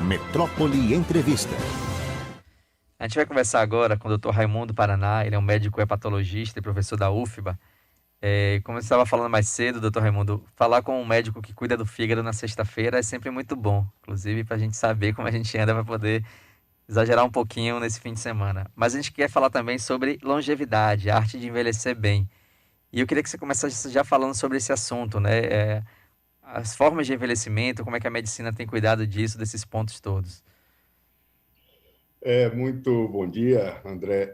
Metrópole Entrevista. A gente vai conversar agora com o Dr. Raimundo Paraná. Ele é um médico hepatologista e professor da UFBA. Como eu estava falando mais cedo, Dr. Raimundo, falar com um médico que cuida do fígado na sexta-feira é sempre muito bom, inclusive para a gente saber como a gente anda, para poder exagerar um pouquinho nesse fim de semana. Mas a gente quer falar também sobre longevidade, a arte de envelhecer bem. E eu queria que você começasse já falando sobre esse assunto, né? As formas de envelhecimento, como é que a medicina tem cuidado disso, desses pontos todos. Muito bom dia, André,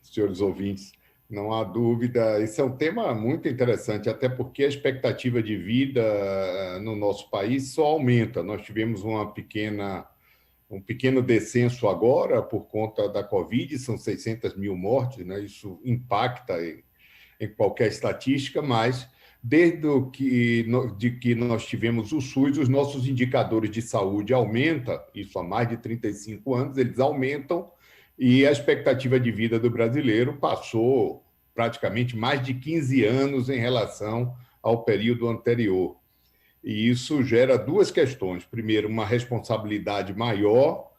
senhores ouvintes. Não há dúvida, esse é um tema muito interessante, até porque a expectativa de vida no nosso país só aumenta. Nós tivemos um pequeno descenso agora por conta da Covid, são 600 mil mortes, né? Isso impacta em qualquer estatística, mas de que nós tivemos o SUS, os nossos indicadores de saúde aumentam, isso há mais de 35 anos, eles aumentam, e a expectativa de vida do brasileiro passou praticamente mais de 15 anos em relação ao período anterior. E isso gera duas questões. Primeiro, uma responsabilidade maior,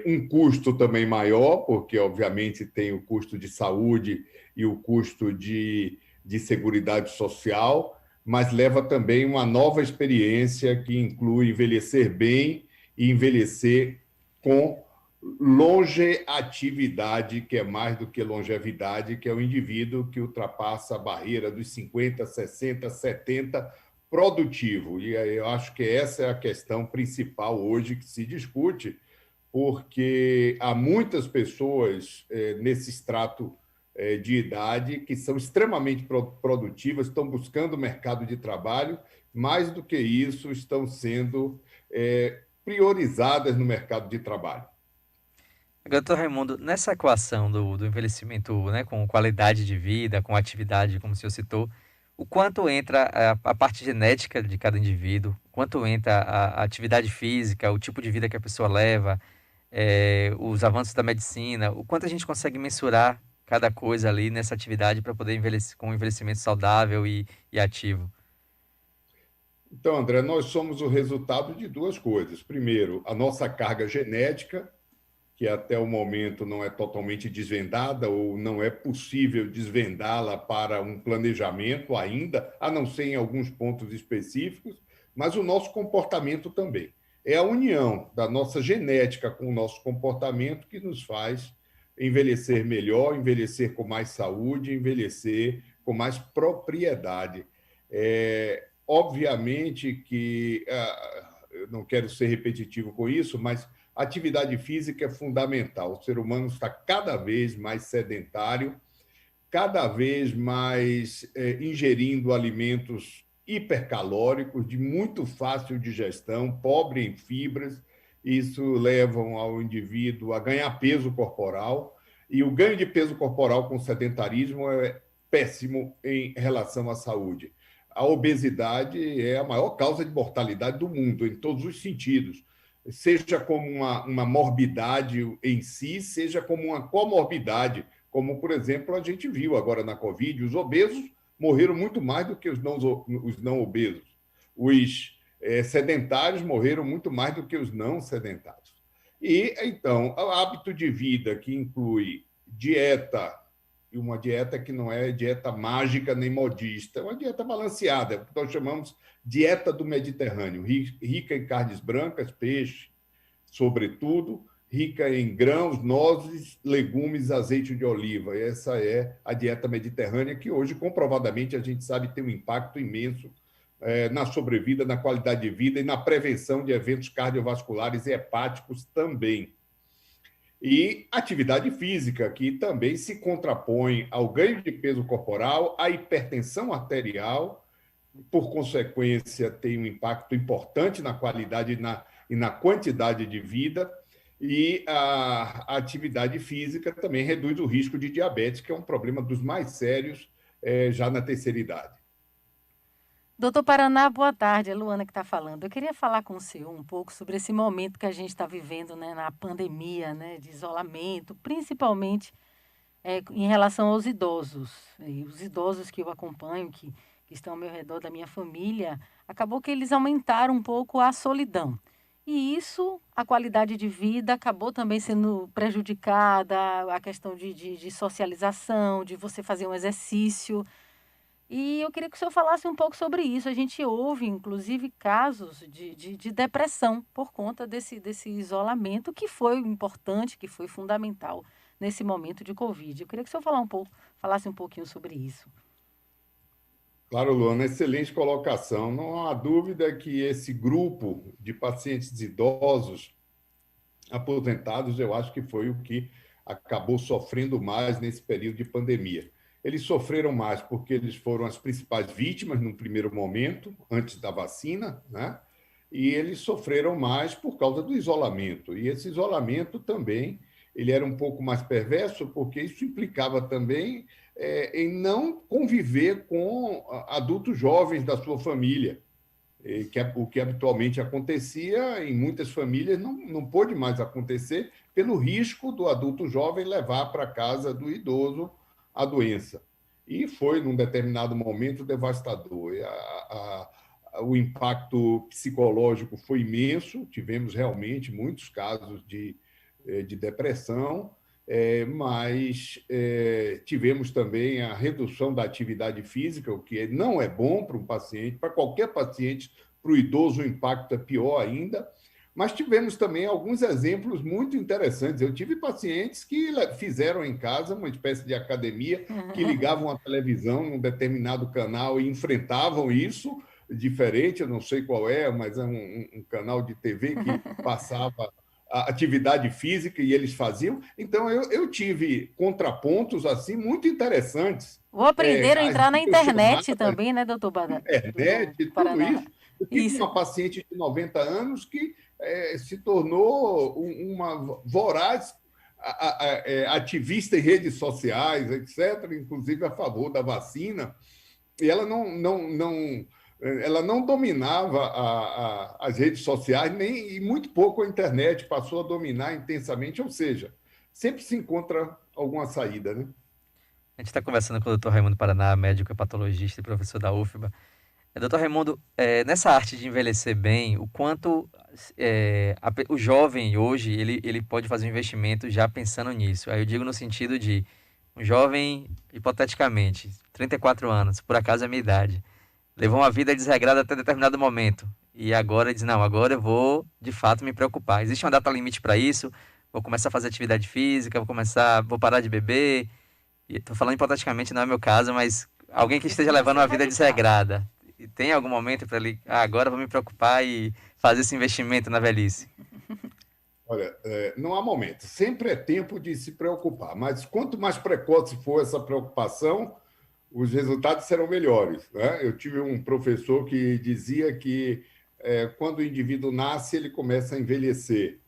um custo também maior, porque, obviamente, tem o custo de saúde e o custo de seguridade social, mas leva também uma nova experiência que inclui envelhecer bem e envelhecer com longeatividade, que é mais do que longevidade, que é o indivíduo que ultrapassa a barreira dos 50, 60, 70 produtivo. E eu acho que essa é a questão principal hoje que se discute, porque há muitas pessoas nesse extrato de idade que são extremamente produtivas, estão buscando o mercado de trabalho, mais do que isso, estão sendo priorizadas no mercado de trabalho. Doutor Raimundo, nessa equação do envelhecimento, né, com qualidade de vida, com atividade, como o senhor citou, o quanto entra a parte genética de cada indivíduo, quanto entra a atividade física, o tipo de vida que a pessoa leva, os avanços da medicina, o quanto a gente consegue mensurar cada coisa ali nessa atividade para poder envelhecer com um envelhecimento saudável e ativo? Então, André, nós somos o resultado de duas coisas. Primeiro, a nossa carga genética, que até o momento não é totalmente desvendada ou não é possível desvendá-la para um planejamento ainda, a não ser em alguns pontos específicos, mas o nosso comportamento também. É a união da nossa genética com o nosso comportamento que nos faz envelhecer melhor, envelhecer com mais saúde, envelhecer com mais propriedade. Obviamente que eu não quero ser repetitivo com isso, mas a atividade física é fundamental. O ser humano está cada vez mais sedentário, cada vez mais ingerindo alimentos hipercalóricos, de muito fácil digestão, pobre em fibras. Isso leva ao indivíduo a ganhar peso corporal, e o ganho de peso corporal com sedentarismo é péssimo em relação à saúde. A obesidade é a maior causa de mortalidade do mundo, em todos os sentidos, seja como uma morbidade em si, seja como uma comorbidade, como, por exemplo, a gente viu agora na Covid, os obesos morreram muito mais do que os não obesos. Os sedentários morreram muito mais do que os não sedentários. E, então, o hábito de vida que inclui dieta, e uma dieta que não é dieta mágica nem modista, é uma dieta balanceada, que nós chamamos dieta do Mediterrâneo, rica em carnes brancas, peixe, sobretudo, rica em grãos, nozes, legumes, azeite de oliva. E essa é a dieta mediterrânea que hoje, comprovadamente, a gente sabe tem um impacto imenso na sobrevida, na qualidade de vida e na prevenção de eventos cardiovasculares e hepáticos também. E atividade física, que também se contrapõe ao ganho de peso corporal, à hipertensão arterial, por consequência, tem um impacto importante na qualidade e na quantidade de vida, e a atividade física também reduz o risco de diabetes, que é um problema dos mais sérios já na terceira idade. Doutor Paraná, boa tarde. É Luana que está falando. Eu queria falar com o senhor um pouco sobre esse momento que a gente está vivendo, né, na pandemia, né, de isolamento, principalmente em relação aos idosos. E os idosos que eu acompanho, que estão ao meu redor da minha família, acabou que eles aumentaram um pouco a solidão. E isso, a qualidade de vida acabou também sendo prejudicada, a questão de socialização, de você fazer um exercício. E eu queria que o senhor falasse um pouco sobre isso. A gente ouve, inclusive, casos de depressão por conta desse isolamento que foi importante, que foi fundamental nesse momento de Covid. Eu queria que o senhor falasse um pouquinho sobre isso. Claro, Luana, excelente colocação. Não há dúvida que esse grupo de pacientes idosos aposentados, eu acho que foi o que acabou sofrendo mais nesse período de pandemia. Eles sofreram mais porque eles foram as principais vítimas no primeiro momento, antes da vacina, né? E eles sofreram mais por causa do isolamento. E esse isolamento também, ele era um pouco mais perverso, porque isso implicava também em não conviver com adultos jovens da sua família, o que habitualmente acontecia em muitas famílias não pôde mais acontecer pelo risco do adulto jovem levar para casa do idoso a doença. E foi, num determinado momento, devastador. O impacto psicológico foi imenso, tivemos realmente muitos casos de depressão, mas tivemos também a redução da atividade física, o que não é bom para um paciente, para qualquer paciente, para o idoso o impacto é pior ainda, mas tivemos também alguns exemplos muito interessantes. Eu tive pacientes que fizeram em casa uma espécie de academia, que ligavam a televisão num determinado canal e enfrentavam isso, diferente, eu não sei qual é, mas é um canal de TV que passava a atividade física e eles faziam. Então, eu tive contrapontos assim muito interessantes. Ou aprenderam a As entrar na internet videochamadas, também, né, doutor internet, tudo Paraná? isso. Eu tive uma paciente de 90 anos que se tornou uma voraz ativista em redes sociais, etc., inclusive a favor da vacina, e ela ela não dominava as redes sociais, nem e muito pouco a internet, passou a dominar intensamente, ou seja, sempre se encontra alguma saída, né? A gente está conversando com o Dr. Raimundo Paraná, médico patologista e professor da UFBA. Dr. Raimundo, nessa arte de envelhecer bem, o quanto o jovem hoje ele pode fazer um investimento já pensando nisso? Aí eu digo no sentido de um jovem, hipoteticamente, 34 anos, por acaso é a minha idade, levou uma vida desregrada até determinado momento e agora diz, não, agora eu vou de fato me preocupar. Existe uma data limite para isso? Vou começar a fazer atividade física, vou parar de beber. Estou falando hipoteticamente, não é meu caso, mas alguém que esteja levando uma vida desregrada. E tem algum momento para ele, agora eu vou me preocupar e fazer esse investimento na velhice? Olha, não há momento. Sempre é tempo de se preocupar, mas quanto mais precoce for essa preocupação, os resultados serão melhores, né? Eu tive um professor que dizia que quando o indivíduo nasce, ele começa a envelhecer.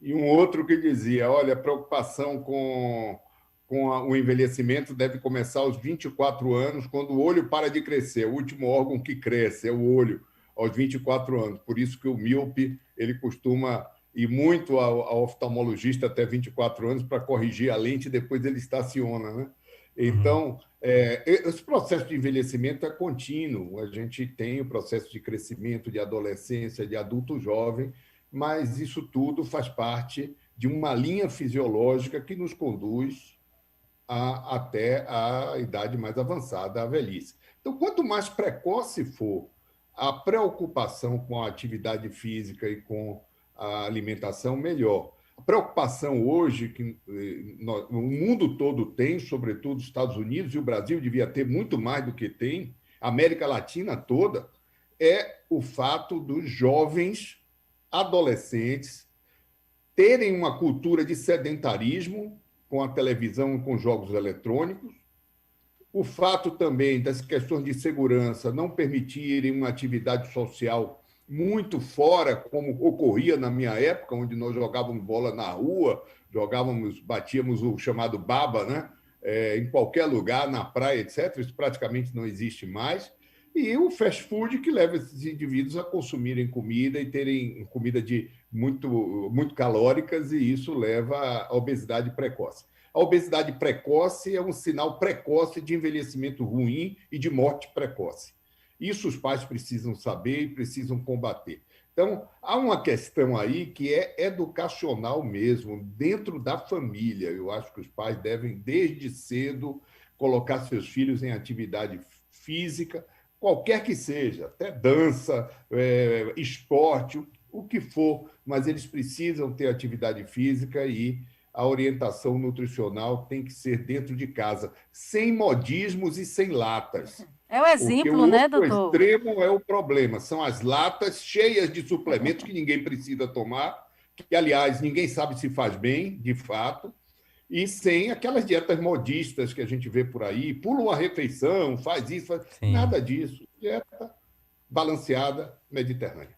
E um outro que dizia, olha, a preocupação com o envelhecimento deve começar aos 24 anos, quando o olho para de crescer. O último órgão que cresce é o olho, aos 24 anos. Por isso que o míope ele costuma ir muito ao oftalmologista até 24 anos para corrigir a lente, e depois ele estaciona, né? Então, esse processo de envelhecimento é contínuo. A gente tem o processo de crescimento, de adolescência, de adulto jovem, mas isso tudo faz parte de uma linha fisiológica que nos conduz até a idade mais avançada, a velhice. Então, quanto mais precoce for a preocupação com a atividade física e com a alimentação, melhor. A preocupação hoje que o mundo todo tem, sobretudo os Estados Unidos, e o Brasil devia ter muito mais do que tem, a América Latina toda, é o fato dos jovens adolescentes terem uma cultura de sedentarismo com a televisão e com jogos eletrônicos, o fato também das questões de segurança não permitirem uma atividade social muito fora, como ocorria na minha época, onde nós jogávamos bola na rua, batíamos o chamado baba, né? Em qualquer lugar, na praia, etc. Isso praticamente não existe mais. E o fast food que leva esses indivíduos a consumirem comida e terem comida muito calóricas, e isso leva à obesidade precoce. A obesidade precoce é um sinal precoce de envelhecimento ruim e de morte precoce. Isso os pais precisam saber e precisam combater. Então, há uma questão aí que é educacional mesmo, dentro da família. Eu acho que os pais devem, desde cedo, colocar seus filhos em atividade física, qualquer que seja, até dança, esporte, o que for, mas eles precisam ter atividade física e a orientação nutricional tem que ser dentro de casa, sem modismos e sem latas. É o Porque exemplo, o né, outro doutor? extremo é o problema, são as latas cheias de suplementos que ninguém precisa tomar, que, aliás, ninguém sabe se faz bem, de fato, e sem aquelas dietas modistas que a gente vê por aí, pula uma refeição, faz isso, Sim. nada disso. Dieta balanceada, mediterrânea.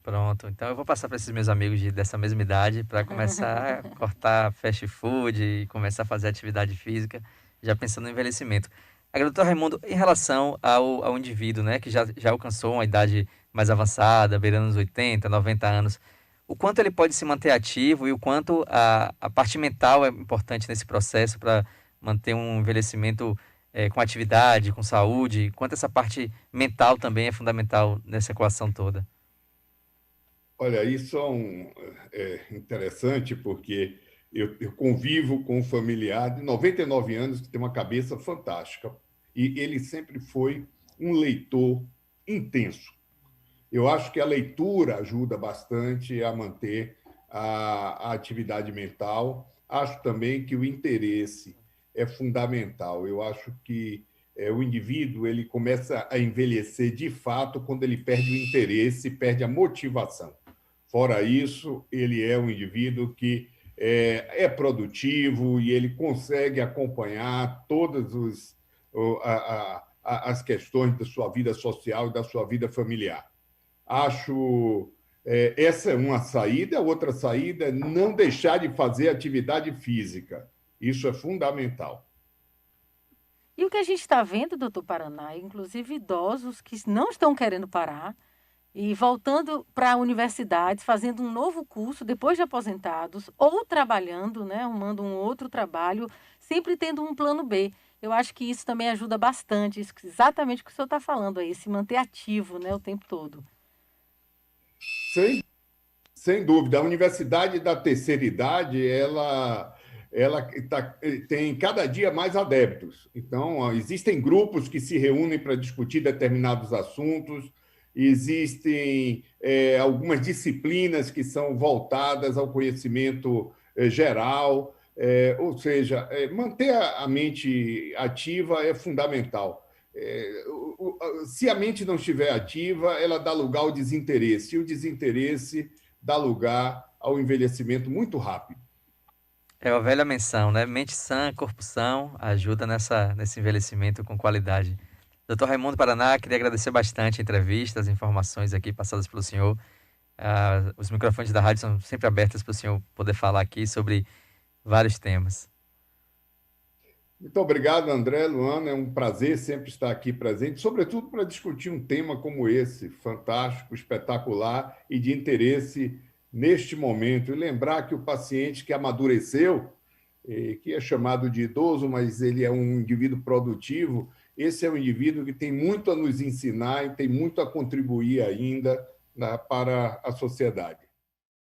Pronto, então eu vou passar para esses meus amigos dessa mesma idade para começar a cortar fast food e começar a fazer atividade física, já pensando no envelhecimento. Agora, doutor Raimundo, em relação ao indivíduo, né, que já alcançou uma idade mais avançada, beirando os 80, 90 anos, o quanto ele pode se manter ativo e o quanto a parte mental é importante nesse processo para manter um envelhecimento com atividade, com saúde, quanto essa parte mental também é fundamental nessa equação toda. Olha, isso interessante, porque eu convivo com um familiar de 99 anos que tem uma cabeça fantástica. E ele sempre foi um leitor intenso. Eu acho que a leitura ajuda bastante a manter a atividade mental. Acho também que o interesse é fundamental. Eu acho que o indivíduo ele começa a envelhecer de fato quando ele perde o interesse, perde a motivação. Fora isso, ele é um indivíduo que é produtivo e ele consegue acompanhar todas as questões da sua vida social e da sua vida familiar. Acho essa é uma saída. A outra saída é não deixar de fazer atividade física. Isso é fundamental. E o que a gente está vendo, doutor Paraná, inclusive idosos que não estão querendo parar e voltando para a universidade, fazendo um novo curso depois de aposentados, ou trabalhando, né, arrumando um outro trabalho, sempre tendo um plano B. Eu acho que isso também ajuda bastante, isso, exatamente o que o senhor está falando aí, se manter ativo, né, o tempo todo. Sem, sem dúvida. A Universidade da Terceira Idade, tem cada dia mais adeptos. Então, existem grupos que se reúnem para discutir determinados assuntos, existem algumas disciplinas que são voltadas ao conhecimento geral, ou seja, manter a mente ativa é fundamental. Se a mente não estiver ativa, ela dá lugar ao desinteresse, e o desinteresse dá lugar ao envelhecimento muito rápido. É a velha menção, né? Mente sã, corpo são, ajuda nesse envelhecimento com qualidade. Doutor Raimundo Paraná, queria agradecer bastante a entrevista, as informações aqui passadas pelo senhor. Os microfones da rádio são sempre abertos para o senhor poder falar aqui sobre vários temas. Muito obrigado, André, Luana. É um prazer sempre estar aqui presente, sobretudo para discutir um tema como esse, fantástico, espetacular e de interesse neste momento. E lembrar que o paciente que amadureceu, que é chamado de idoso, mas ele é um indivíduo produtivo, esse é um indivíduo que tem muito a nos ensinar e tem muito a contribuir ainda para a sociedade.